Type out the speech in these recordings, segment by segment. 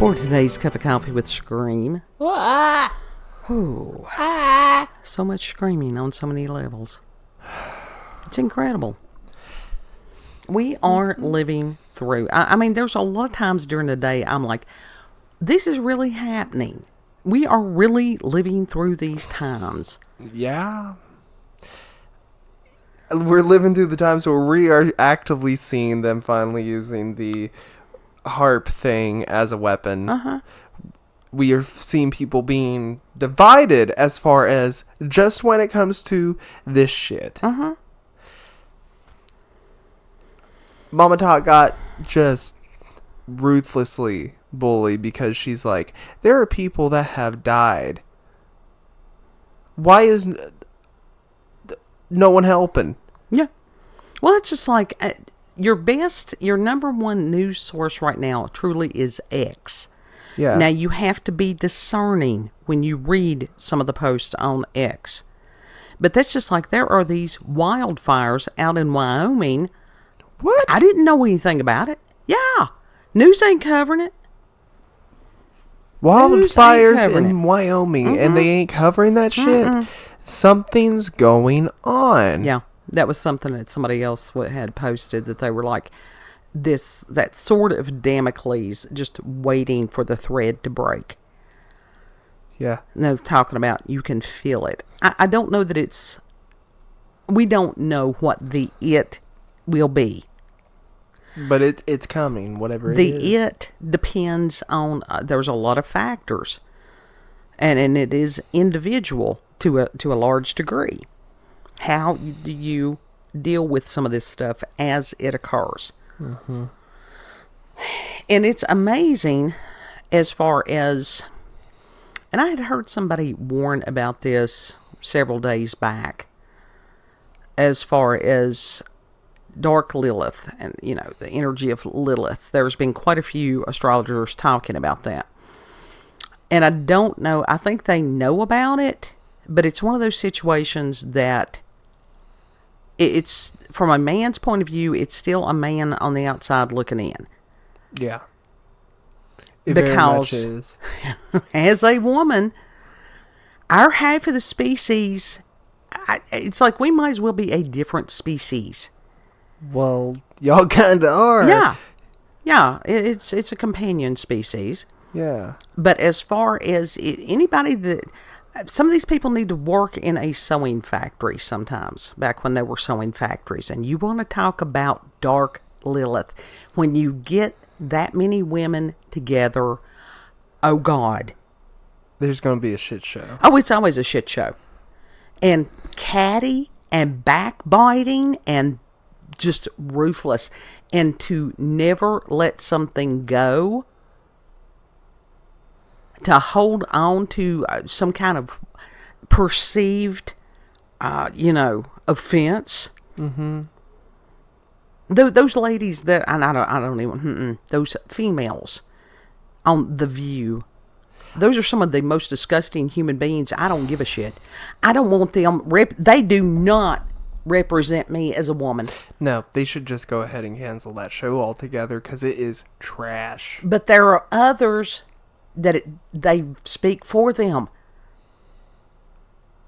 For today's cup of coffee with Scream. Ooh. So much screaming on so many levels. It's incredible. We are living through. I mean, there's a lot of times during the day I'm like, this is really happening. We are really living through these times. Yeah. We're living through the times where we are actively seeing them finally using the harp thing as a weapon. We are seeing people being divided as far as just when it comes to this shit. Mama Tot got just ruthlessly bullied because she's like, there are people that have died. Why is no one helping? Yeah. Well, it's just like your number one news source right now truly is X. Yeah. Now, you have to be discerning when you read some of the posts on X. But that's just like there are these wildfires out in Wyoming. What? I didn't know anything about it. Yeah. News ain't covering it. Wildfires in Wyoming, and they ain't covering that shit. Something's going on. Yeah. That was something that somebody else had posted, that they were like, that sort of Damocles just waiting for the thread to break. Yeah. And they're talking about you can feel it. I don't know that we don't know what it will be. But it's coming, whatever it is. It depends on, there's a lot of factors. And it is individual to a large degree. How do you deal with some of this stuff as it occurs? And it's amazing as far as, and I had heard somebody warn about this several days back, as far as dark Lilith and, the energy of Lilith. There's been quite a few astrologers talking about that. And I don't know, I think they know about it, but it's one of those situations that it's, from a man's point of view, it's still a man on the outside looking in. Yeah. Because as a woman, our half of the species, it's like we might as well be a different species. Well, y'all kind of are. Yeah. Yeah, it's a companion species. Yeah. But as far as anybody that, some of these people need to work in a sewing factory sometimes, back when there were sewing factories. And you want to talk about dark Lilith. When you get that many women together, oh God. There's going to be a shit show. Oh, it's always a shit show. And catty and backbiting and just ruthless. And to never let something go, to hold on to some kind of perceived, offense. Those ladies that, and I don't even, those females on The View, those are some of the most disgusting human beings. I don't give a shit. I don't want them, they do not represent me as a woman. No, they should just go ahead and cancel that show altogether because it is trash. But there are others that they speak for them.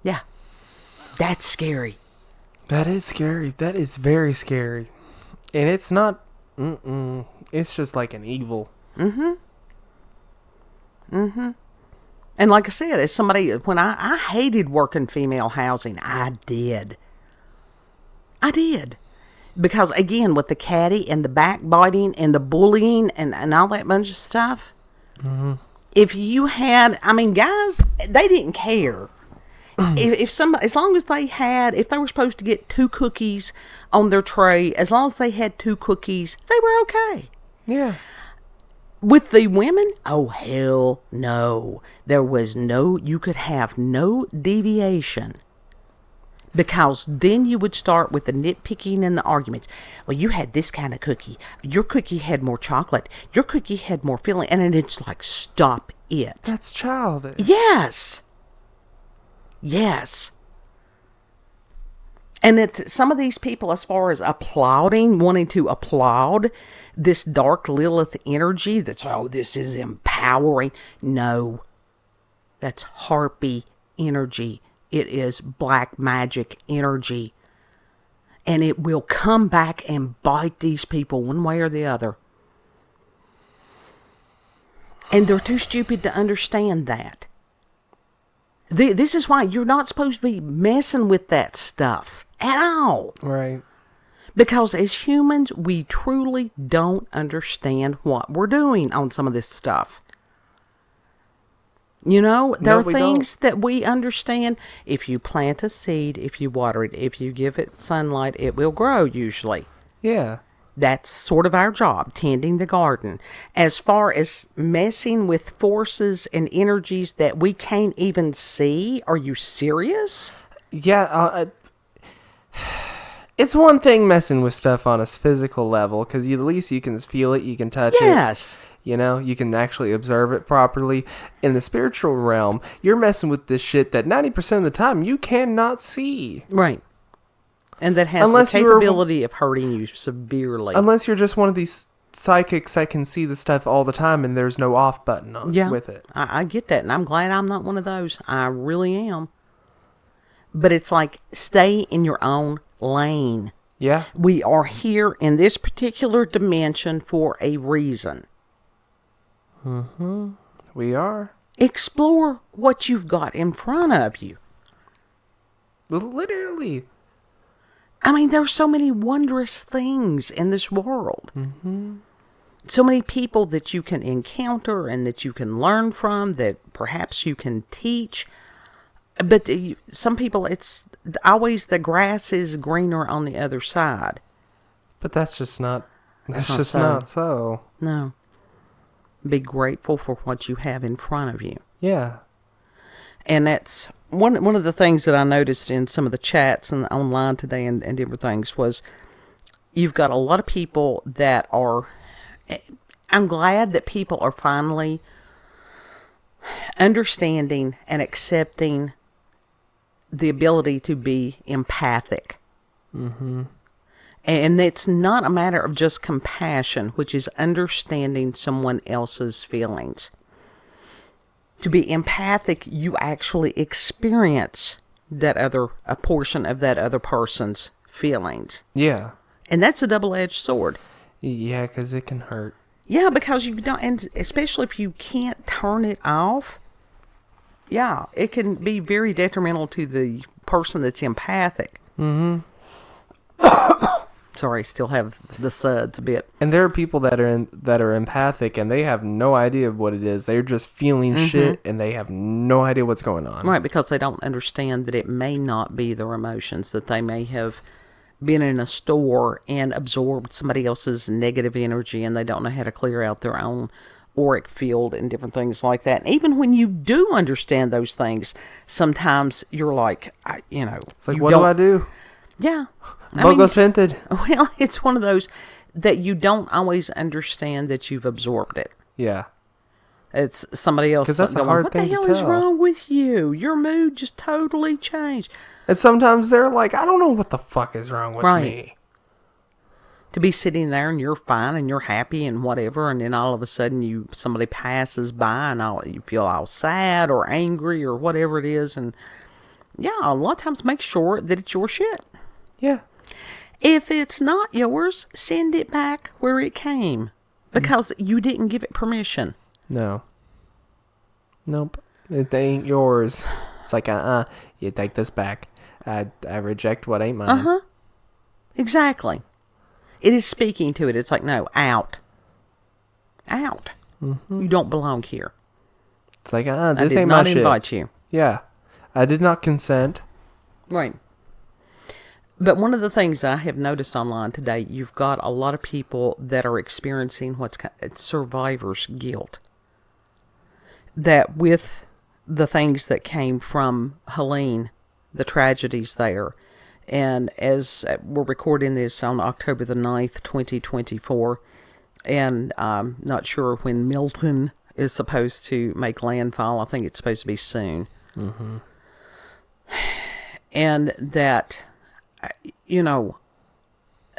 Yeah. That's scary. That is scary. That is very scary. And it's not, it's just like an evil. And like I said, as somebody, when I hated working female housing, I did. Because again, with the catty and the backbiting and the bullying and all that bunch of stuff, if you had, guys, they didn't care. If somebody, as long as if they were supposed to get 2 cookies on their tray, as long as they had 2 cookies, they were okay. Yeah. With the women, oh hell no. You could have no deviation. Because then you would start with the nitpicking and the arguments. Well, you had this kind of cookie. Your cookie had more chocolate. Your cookie had more filling. And then it's like, stop it. That's childish. Yes. And it's some of these people, as far as applauding, wanting to applaud this dark Lilith energy that's, oh, this is empowering. No, that's harpy energy. It is black magic energy. And it will come back and bite these people one way or the other. And they're too stupid to understand that. This is why you're not supposed to be messing with that stuff at all. Right. Because as humans, we truly don't understand what we're doing on some of this stuff. You know, there are things that we understand. If you plant a seed, if you water it, if you give it sunlight, it will grow usually. Yeah. That's sort of our job, tending the garden. As far as messing with forces and energies that we can't even see, are you serious? Yeah, it's one thing messing with stuff on a physical level, because at least you can feel it, you can touch it. Yes. You know, you can actually observe it properly. In the spiritual realm, you're messing with this shit that 90% of the time you cannot see. Right. And that has the capability of hurting you severely. Unless you're just one of these psychics that can see the stuff all the time and there's no off button on with it. I get that, and I'm glad I'm not one of those. I really am. But it's like, stay in your own lane. Yeah. We are here in this particular dimension for a reason. Mm-hmm. We are. Explore what you've got in front of you. Literally. I mean, there's so many wondrous things in this world. Mm-hmm. So many people that you can encounter and that you can learn from, that perhaps you can teach. But some people, it's always the grass is greener on the other side. But that's just not so. No. Be grateful for what you have in front of you. Yeah. And that's one of the things that I noticed in some of the chats and online today and different things was, you've got a lot of people that are, I'm glad that people are finally understanding and accepting the ability to be empathic. Mm-hmm. And it's not a matter of just compassion, which is understanding someone else's feelings. To be empathic, you actually experience a portion of that other person's feelings. Yeah. And that's a double-edged sword. Yeah, because it can hurt. Yeah, because you don't, and especially if you can't turn it off. Yeah, it can be very detrimental to the person that's empathic. Mm-hmm. Sorry, still have the suds a bit. And there are people that are empathic and they have no idea what it is. They're just feeling shit and they have no idea what's going on. Right, because they don't understand that it may not be their emotions, that they may have been in a store and absorbed somebody else's negative energy and they don't know how to clear out their own auric field and different things like that. And even when you do understand those things, sometimes you're like, it's like, what do I do? Yeah. Bogos painted. Well, it's one of those that you don't always understand that you've absorbed it. Yeah. It's somebody else. Because that's a hard thing to tell. What the hell is wrong with you? Your mood just totally changed. And sometimes they're like, I don't know what the fuck is wrong with me. To be sitting there and you're fine and you're happy and whatever, and then all of a sudden somebody passes by and you feel all sad or angry or whatever it is. And yeah, a lot of times make sure that it's your shit. Yeah. If it's not yours, send it back where it came. Because you didn't give it permission. No. Nope. It ain't yours. It's like, you take this back. I reject what ain't mine. Uh-huh. Exactly. It is speaking to it. It's like, no, out. Out. Mm-hmm. You don't belong here. It's like, this ain't my shit. I did not invite you. Yeah. I did not consent. Right. But one of the things that I have noticed online today, you've got a lot of people that are experiencing it's survivor's guilt. That with the things that came from Helene, the tragedies there, and as we're recording this on October the 9th, 2024, and I'm not sure when Milton is supposed to make landfall. I think it's supposed to be soon. Mm-hmm. And that you know,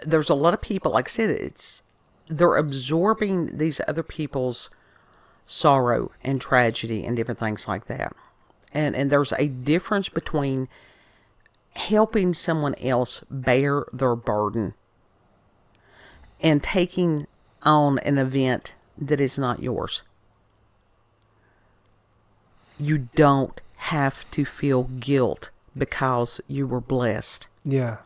there's a lot of people, like I said, they're absorbing these other people's sorrow and tragedy and different things like that. And there's a difference between helping someone else bear their burden and taking on an event that is not yours. You don't have to feel guilt because you were blessed. Yeah.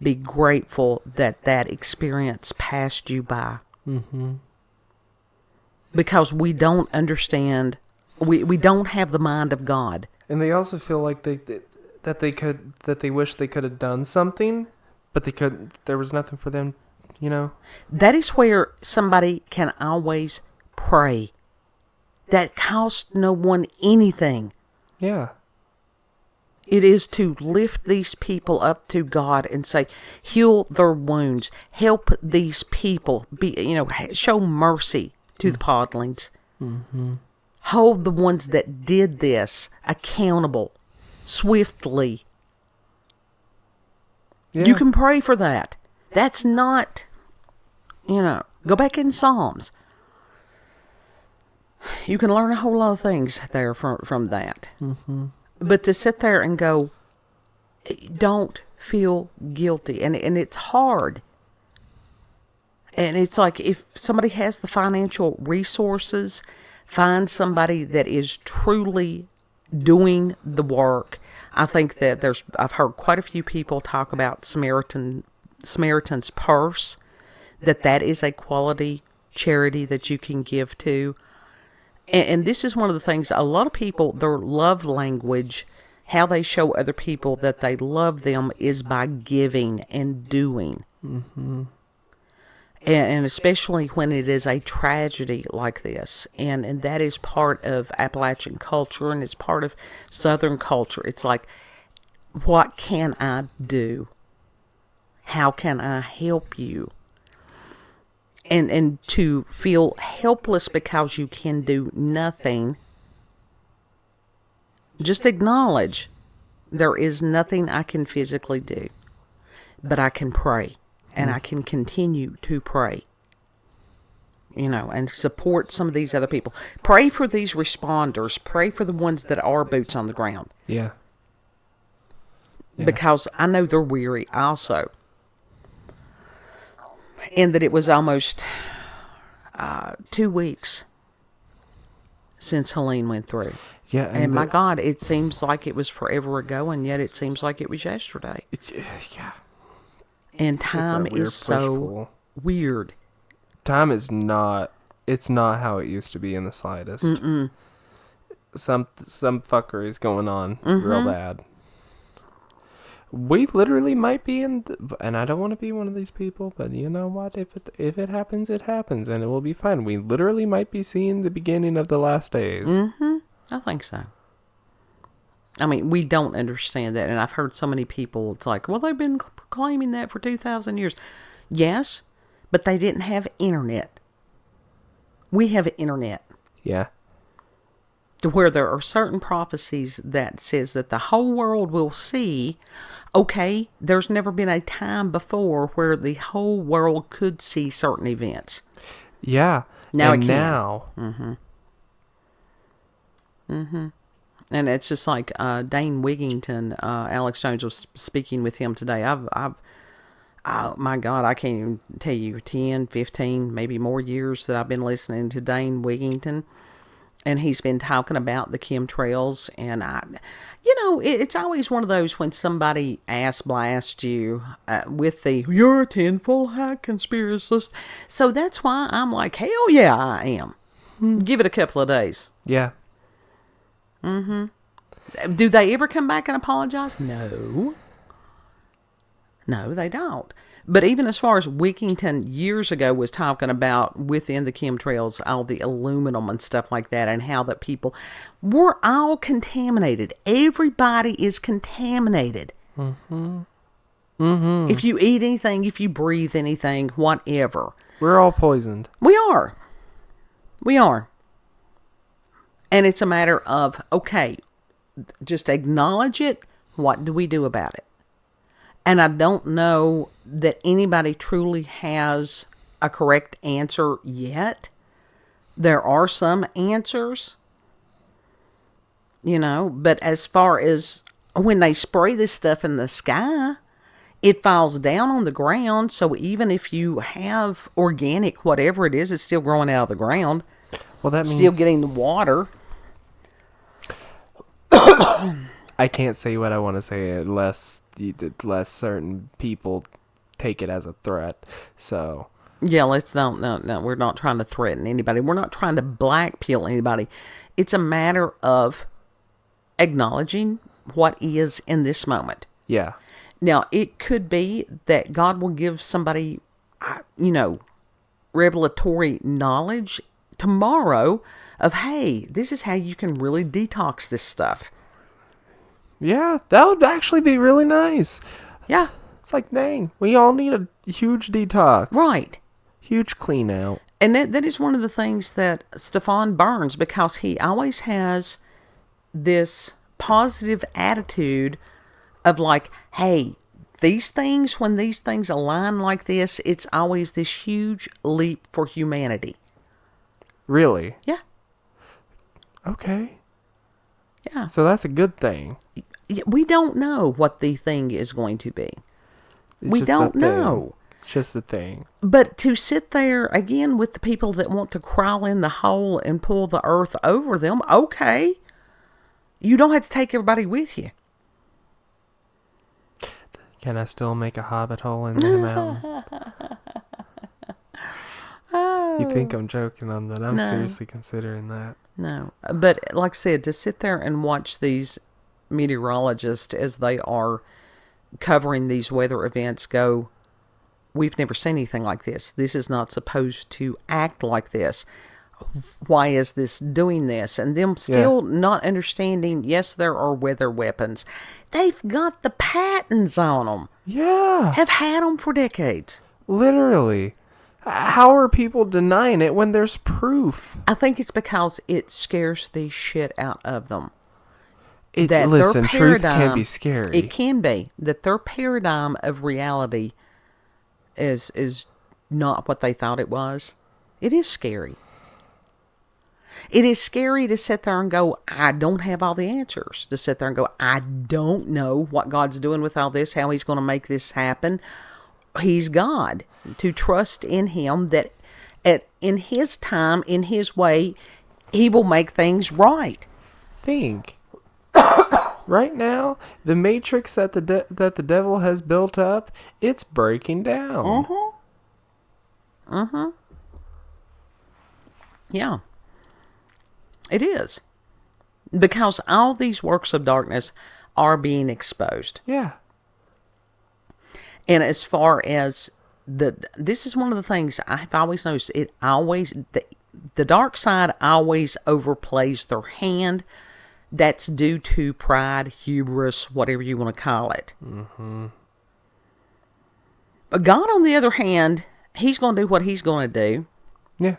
Be grateful that that experience passed you by. Mm-hmm. Because we don't understand, we don't have the mind of God. And they also feel like they wish they could have done something, but they couldn't. There was nothing for them, you know. That is where somebody can always pray. That costs no one anything. Yeah. It is to lift these people up to God and say, heal their wounds, help these people, show mercy to the podlings. Mm-hmm. Hold the ones that did this accountable swiftly. Yeah. You can pray for that. That's not, go back in Psalms. You can learn a whole lot of things there from that. Mm-hmm. But to sit there and go, don't feel guilty. And it's hard. And it's like if somebody has the financial resources, find somebody that is truly doing the work. I think that I've heard quite a few people talk about Samaritan's Purse, that is a quality charity that you can give to. And this is one of the things, a lot of people, their love language, how they show other people that they love them is by giving and doing. Mm-hmm. And especially when it is a tragedy like this. And that is part of Appalachian culture and it's part of Southern culture. It's like, what can I do? How can I help you? And to feel helpless because you can do nothing, just acknowledge there is nothing I can physically do, but I can pray, and I can continue to pray, and support some of these other people. Pray for these responders. Pray for the ones that are boots on the ground. Yeah. Because I know they're weary also. And that it was almost 2 weeks since Helene went through. Yeah. And my God, it seems like it was forever ago, and yet it seems like it was yesterday. Yeah. And time is so weird. Time is not, it's not how it used to be in the slightest. Mm-mm. Some fuckery is going on real bad. We literally might be and I don't want to be one of these people, but you know what? If it happens, it happens, and it will be fine. We literally might be seeing the beginning of the last days. Mm-hmm. I think so. I mean, we don't understand that, and I've heard so many people, it's like, well, they've been proclaiming that for 2,000 years. Yes, but they didn't have internet. We have internet. Yeah. To where there are certain prophecies that says that the whole world will see. Okay, there's never been a time before where the whole world could see certain events. Yeah. Now and it can. now. Mm-hmm. Mm-hmm. And it's just like Dane Wigington, Alex Jones was speaking with him today. Oh my God, I can't even tell you 10, 15, maybe more years that I've been listening to Dane Wigington. And he's been talking about the chemtrails. And it's always one of those when somebody blasts you with the, you're a tinfoil hat conspiracist. So that's why I'm like, hell yeah, I am. Give it a couple of days. Yeah. Mm-hmm. Do they ever come back and apologize? No. No, they don't. But even as far as Wigington years ago was talking about within the chemtrails, all the aluminum and stuff like that, and how that people were all contaminated. Everybody is contaminated. Mm-hmm. Mm-hmm. If you eat anything, if you breathe anything, whatever. We're all poisoned. We are. We are. And it's a matter of, okay, just acknowledge it. What do we do about it? And I don't know that anybody truly has a correct answer yet. There are some answers, but as far as when they spray this stuff in the sky, it falls down on the ground. So even if you have organic, whatever it is, it's still growing out of the ground. Well, that means still getting the water. I can't say what I want to say unless certain people take it as a threat. So yeah, no. We're not trying to threaten anybody. We're not trying to blackmail anybody. It's a matter of acknowledging what is in this moment. Yeah. Now, it could be that God will give somebody, revelatory knowledge tomorrow of, hey, this is how you can really detox this stuff. Yeah, that would actually be really nice. Yeah. It's like, dang, we all need a huge detox. Right. Huge clean out. And that is one of the things that Stefan burns, because he always has this positive attitude of like, hey, when these things align like this, it's always this huge leap for humanity. Really? Yeah. Okay. Yeah. So that's a good thing. We don't know what the thing is going to be. We don't know. It's just a thing. But to sit there, again, with the people that want to crawl in the hole and pull the earth over them, okay. You don't have to take everybody with you. Can I still make a hobbit hole in the mountain? You think I'm joking on that? I'm seriously considering that. No. But like I said, to sit there and watch these meteorologists as they are covering these weather events go, we've never seen anything like this. This is not supposed to act like this. Why is this doing this? And them still not understanding, yes, there are weather weapons. They've got the patents on them. Yeah. Have had them for decades. Literally. How are people denying it when there's proof? I think it's because it scares the shit out of them. Listen, truth can be scary. It can be. That their paradigm of reality is not what they thought it was. It is scary. It is scary to sit there and go, I don't have all the answers. To sit there and go, I don't know what God's doing with all this, how he's going to make this happen. He's God. To trust in him that in his time, in his way, he will make things right. Think. Right now, the matrix that the devil has built up, it's breaking down. Yeah. It is. Because all these works of darkness are being exposed. Yeah. And as far as this is one of the things I've always noticed. The dark side always overplays their hand. That's due to pride, hubris, whatever you want to call it. Mm-hmm. But God, on the other hand, he's going to do what he's going to do. Yeah.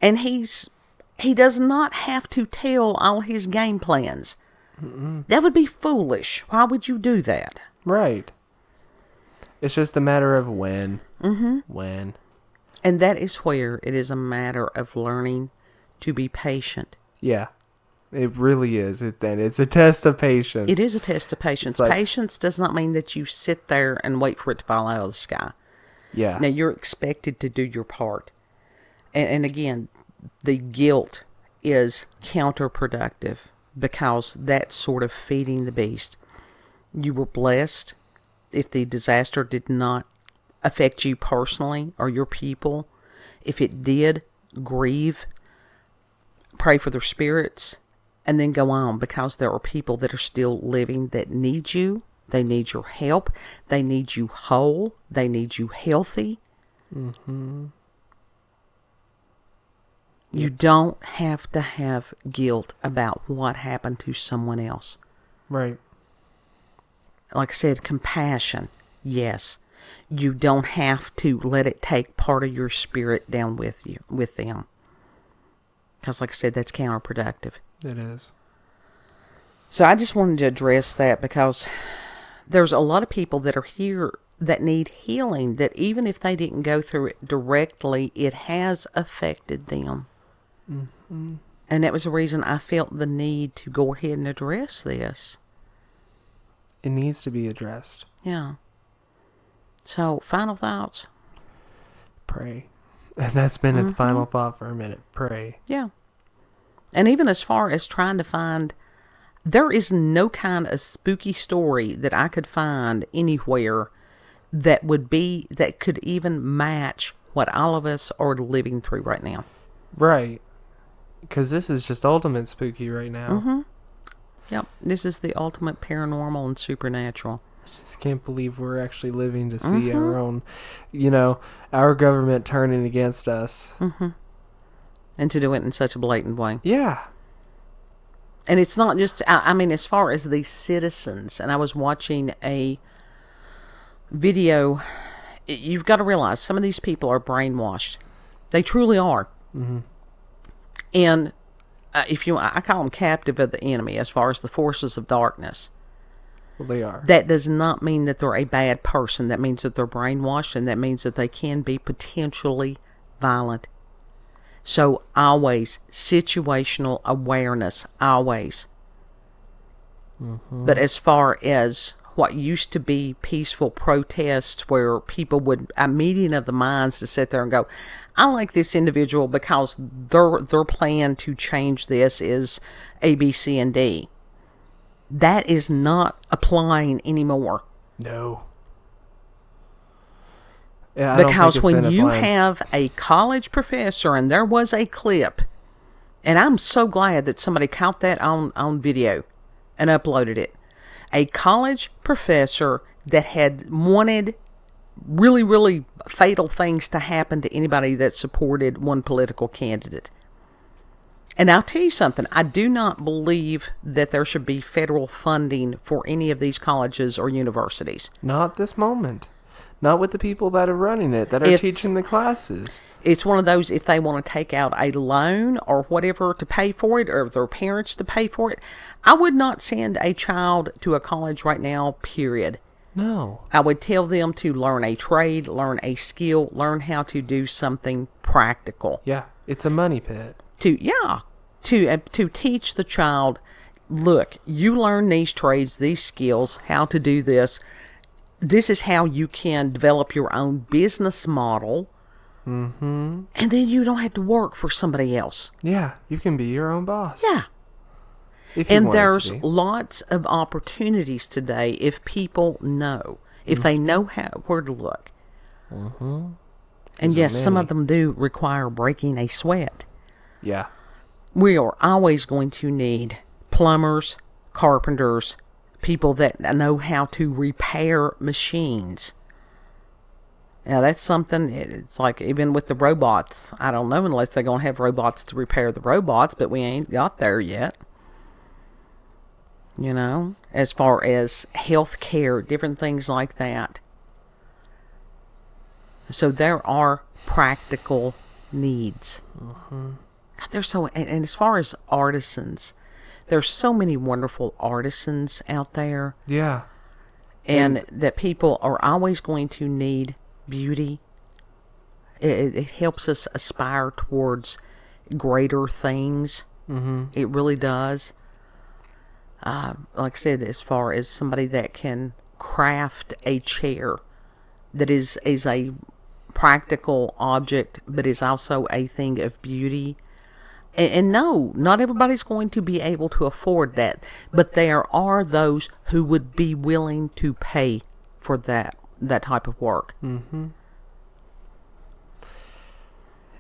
And he does not have to tell all his game plans. Mm-mm. That would be foolish. Why would you do that? Right. It's just a matter of when. Mm-hmm. When. And that is where it is a matter of learning to be patient. Yeah. It really is. It's a test of patience. It is a test of patience. Patience does not mean that you sit there and wait for it to fall out of the sky. Yeah. Now, you're expected to do your part. And again, the guilt is counterproductive because that's sort of feeding the beast. You were blessed if the disaster did not affect you personally or your people. If it did, grieve, pray for their spirits, and then go on, because there are people that are still living that need you. They need your help. They need you whole. They need you healthy. Mm-hmm. You don't have to have guilt about what happened to someone else. Right. Like I said, compassion, yes. You don't have to let it take part of your spirit down with them. Because like I said, that's counterproductive. It is. So I just wanted to address that because there's a lot of people that are here that need healing, that even if they didn't go through it directly, it has affected them. Mm-hmm. And that was the reason I felt the need to go ahead and address this. It needs to be addressed. Yeah. So, final thoughts? Pray. And that's been a final thought for a minute. Pray. Yeah. And even as far as trying to find, there is no kind of spooky story that I could find anywhere that could even match what all of us are living through right now. Right. Because this is just ultimate spooky right now. Mm-hmm. Yep. This is the ultimate paranormal and supernatural. I just can't believe we're actually living to see our own, our government turning against us. Mm-hmm. And to do it in such a blatant way. Yeah. And it's not just, I mean, as far as the citizens, and I was watching a video, you've got to realize some of these people are brainwashed. They truly are. Mm-hmm. And I call them captive of the enemy as far as the forces of darkness. Well, they are. That does not mean that they're a bad person. That means that they're brainwashed, and that means that they can be potentially violent. So always situational awareness, always. Mm-hmm. But as far as what used to be peaceful protests where people would, a meeting of the minds to sit there and go, I like this individual because their plan to change this is A, B, C, and D. That is not applying anymore. No. Yeah, because when you have a college professor, and there was a clip, and I'm so glad that somebody caught that on video and uploaded it. A college professor that had wanted really, really fatal things to happen to anybody that supported one political candidate. And I'll tell you something, I do not believe that there should be federal funding for any of these colleges or universities. Not this moment. Not with the people that are running it, that are teaching the classes. It's one of those, if they want to take out a loan or whatever to pay for it, or their parents to pay for it, I would not send a child to a college right now, period. No. I would tell them to learn a trade, learn a skill, learn how to do something practical. Yeah, it's a money pit. To teach the child, look, you learn these trades, these skills, how to do this. This is how you can develop your own business model. Mm-hmm. And then you don't have to work for somebody else. Yeah, you can be your own boss. Yeah. And there's lots of opportunities today if people know, if they know where to look. Mm-hmm. And yes, some of them do require breaking a sweat. Yeah. We are always going to need plumbers, carpenters, people that know how to repair machines. Now, that's something, it's like even with the robots. I don't know unless they're going to have robots to repair the robots, but we ain't got there yet. You know, as far as health care, different things like that. So there are practical needs. Mm-hmm. God, there's so, and as far as artisans, there's so many wonderful artisans out there. Yeah. And that people are always going to need beauty. It helps us aspire towards greater things. Mm-hmm. It really does. Like I said, as far as somebody that can craft a chair that is a practical object, but is also a thing of beauty. And no, not everybody's going to be able to afford that, but there are those who would be willing to pay for that type of work. Mm-hmm.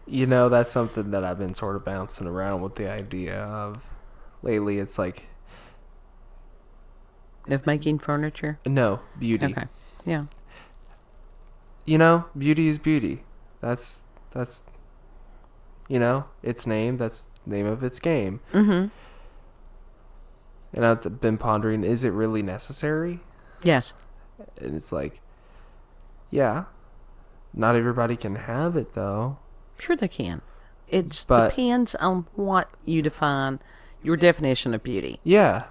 You know, that's something that I've been sort of bouncing around with the idea of lately. It's like, of making furniture? No, beauty. Okay, yeah. You know, beauty is beauty. That's its name. That's the name of its game. Mm-hmm. And I've been pondering, is it really necessary? Yes. And it's like, yeah, not everybody can have it, though. Sure they can. It just depends on what you define, your definition of beauty. Yeah.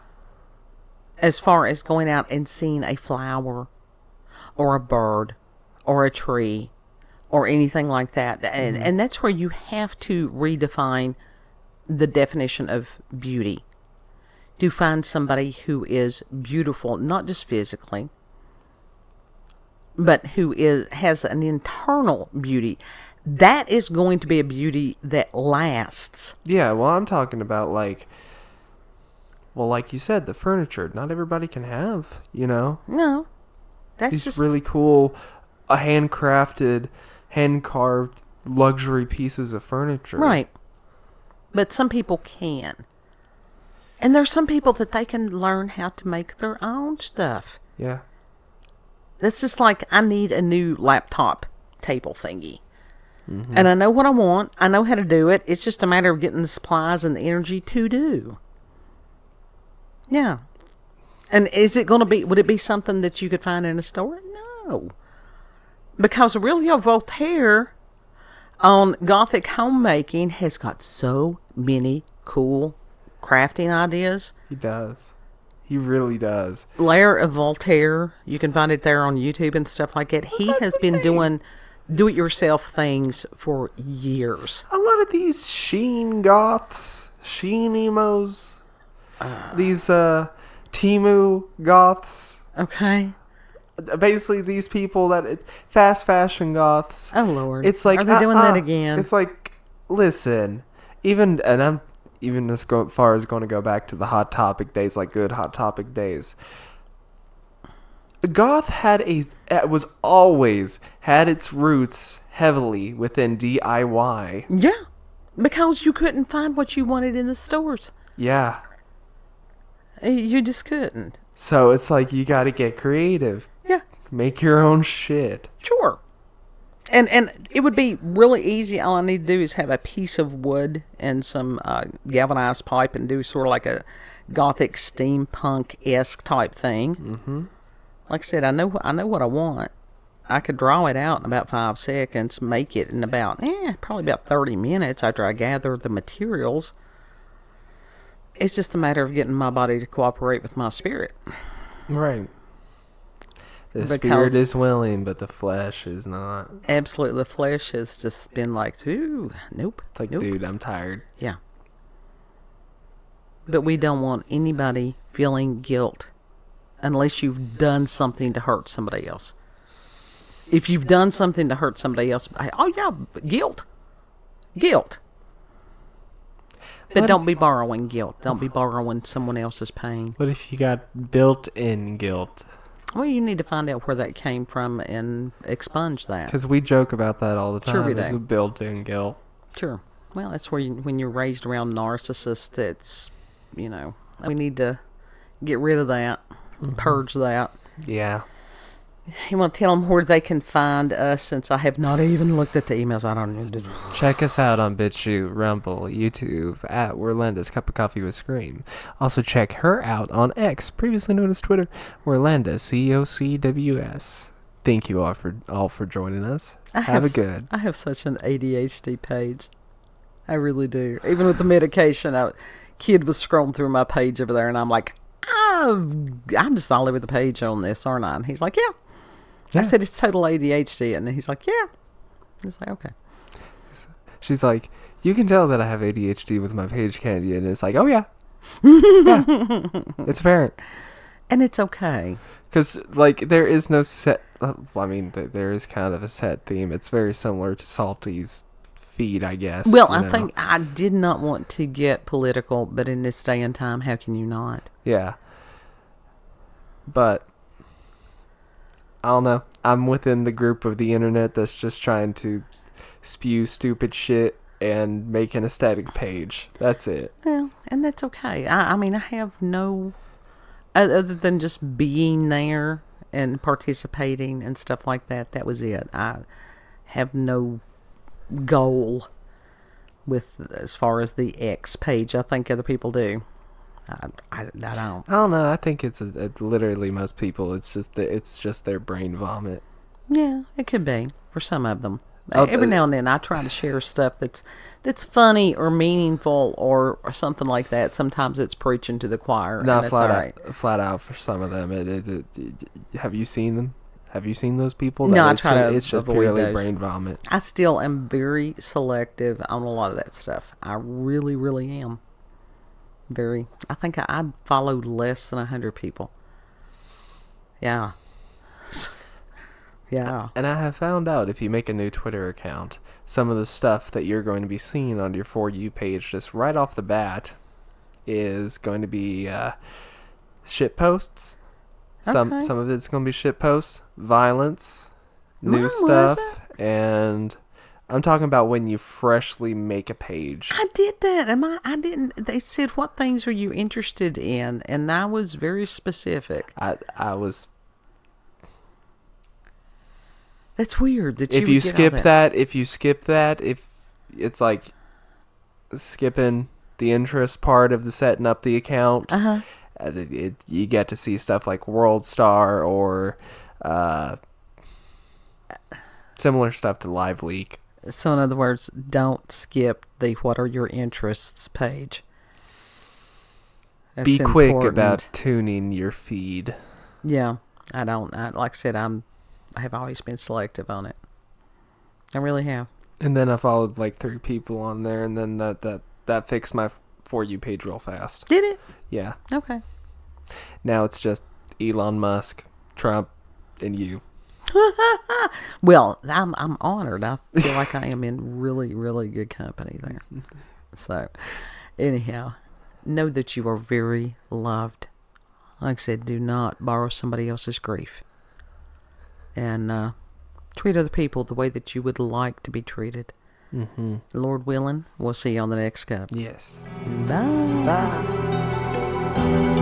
as far as going out and seeing a flower or a bird or a tree or anything like that. And that's where you have to redefine the definition of beauty. To find somebody who is beautiful, not just physically, but who has an internal beauty. That is going to be a beauty that lasts. Yeah, well, I'm talking about like you said, the furniture. Not everybody can have, No, that's these just really cool, handcrafted, hand-carved luxury pieces of furniture. right. But some people can. And there's some people that they can learn how to make their own stuff. Yeah. That's just like, I need a new laptop table thingy. And I know what I want. I know how to do it. It's just a matter of getting the supplies and the energy to do. Yeah. And would it be something that you could find in a store? No. Because Aurelio Voltaire on Gothic homemaking has got so many cool crafting ideas. He does. He really does. Lair of Voltaire, you can find it there on YouTube and stuff like that. He has been doing do-it-yourself things for years. A lot of these sheen goths, sheen emos, these Temu goths. Okay. Basically, these people fast fashion goths. Oh Lord. It's like, are they doing that again? It's like, listen, I'm even as far as going to go back to the Hot Topic days, like good Hot Topic days. Goth was always had its roots heavily within DIY. Yeah, because you couldn't find what you wanted in the stores. Yeah. You just couldn't. So it's like you got to get creative. Yeah. Make your own shit. Sure. And it would be really easy. All I need to do is have a piece of wood and some galvanized pipe and do sort of like a Gothic steampunk-esque type thing. Mm-hmm. Like I said, I know what I want. I could draw it out in about 5 seconds, make it in about, probably about 30 minutes after I gather the materials. It's just a matter of getting my body to cooperate with my spirit. Right. The spirit is willing, but the flesh is not. Absolutely. The flesh has just been like, ooh, nope. It's like, nope. dude, I'm tired. Yeah. But we don't want anybody feeling guilt unless you've done something to hurt somebody else. If you've done something to hurt somebody else, guilt. But don't be borrowing guilt. Don't be borrowing someone else's pain. What if you got built-in guilt? Well, you need to find out where that came from and expunge that. Because we joke about that all the time. Sure we do. It's a built-in guilt. Sure. Well, that's where when you're raised around narcissists, it's, we need to get rid of that, purge that. Yeah. You want to tell them where they can find us, since I have not even looked at the emails. I don't need to. Check us out on BitChute, Rumble, YouTube, at We're Linda's Cup of Coffee with Scream. Also check her out on X, previously known as Twitter, We're Linda, COCWS. Thank you all for joining us. Have a good. I have such an ADHD page. I really do. Even with the medication, kid was scrolling through my page over there, and I'm like, I'm just all over the page on this, aren't I? And he's like, yeah. I said, it's total ADHD. And he's like, yeah. He's like, okay. She's like, you can tell that I have ADHD with my page, can't you? And it's like, oh, yeah. Yeah. It's apparent. And it's okay. Because, there is no set... there is kind of a set theme. It's very similar to Salty's feed, I guess. Well, I think I did not want to get political, but in this day and time, how can you not? Yeah. But... I don't know. I'm within the group of the internet that's just trying to spew stupid shit and make an aesthetic page. That's it. Well, and that's okay. I have no... Other than just being there and participating and stuff like that, that was it. I have no goal as far as the X page. I think other people do. I don't. I don't know. I think it's literally most people. It's just their brain vomit. Yeah, it could be for some of them. Every now and then I try to share stuff that's funny or meaningful or something like that. Sometimes it's preaching to the choir. Not and flat all out, right. flat out for some of them. Have you seen them? Have you seen those people? No, I it's try to It's just avoid purely those. brain vomit. I still am very selective on a lot of that stuff. I really, really am. I think I followed less than 100 people. Yeah. Yeah. And I have found out if you make a new Twitter account, some of the stuff that you're going to be seeing on your For You page just right off the bat is going to be shit posts. Some of it's going to be shit posts, violence, new stuff, and I'm talking about when you freshly make a page. I did that. I didn't. They said, what things are you interested in? And I was very specific. I was. That's weird. If you skip that, if it's like skipping the interest part of the setting up the account, you get to see stuff like World Star or similar stuff to Live Leak. So in other words, don't skip the what are your interests page. That's Be quick important. about tuning your feed. Yeah, like I said, I have always been selective on it. I really have. And then I followed like 3 people on there, and then that fixed my For You page real fast. Did it? Yeah. Okay. Now it's just Elon Musk, Trump, and you. Well, I'm honored. I feel like I am in really, really good company there. So, anyhow, know that you are very loved. Like I said, do not borrow somebody else's grief. And treat other people the way that you would like to be treated. Mm-hmm. Lord willing, we'll see you on the next cup. Yes. Bye. Bye.